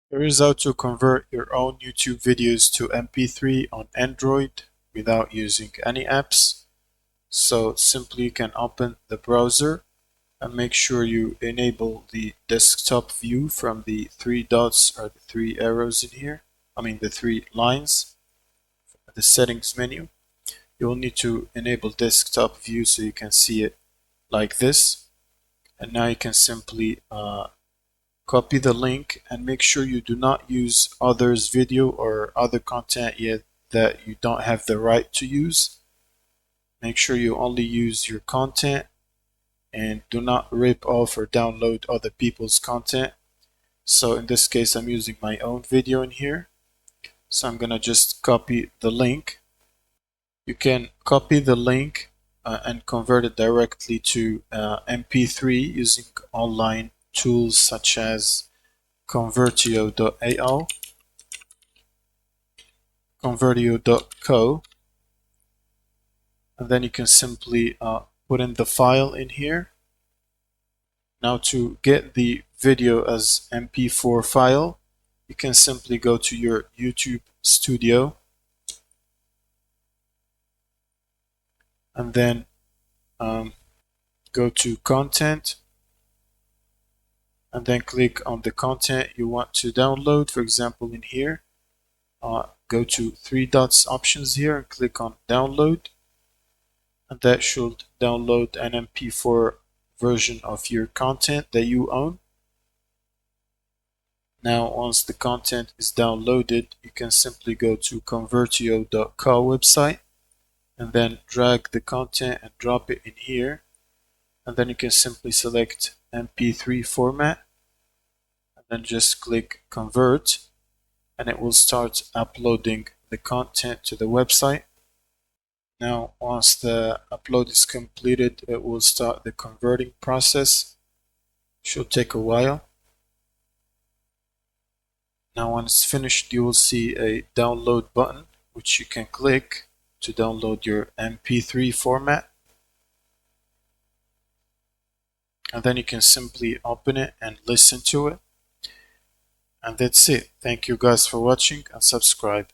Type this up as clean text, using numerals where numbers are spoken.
Here is how to convert your own YouTube videos to MP3 on Android without using any apps. So simply you can open the browser and make sure you enable the desktop view from the three dots or the three arrows in here. The three lines, the settings menu. You'll need to enable desktop view so you can see it like this. And now you can simply copy the link and make sure you do not use others' video or other content yet that you don't have the right to use. Make sure you only use your content and do not rip off or download other people's content. So in this case, I'm using my own video in here. So I'm gonna just copy the link. You can copy the link and convert it directly to MP3 using online tools such as Convertio.ai, Convertio.co, and then you can simply put in the file in here. Now to get the video as MP4 file, you can simply go to your YouTube studio and then go to content and then click on the content you want to download. For example, in here, go to three dots options here and click on download, and that should download an MP4 version of your content that you own. Now once the content is downloaded, you can simply go to convertio.co website and then drag the content and drop it in here, and then you can simply select MP3 format and then just click convert, and it will start uploading the content to the website. Now once the upload is completed, it will start the converting process. It should take a while. Now when it's finished, you will see a download button which you can click to download your MP3 format, and then you can simply open it and listen to it. And that's it. Thank you guys for watching and subscribe.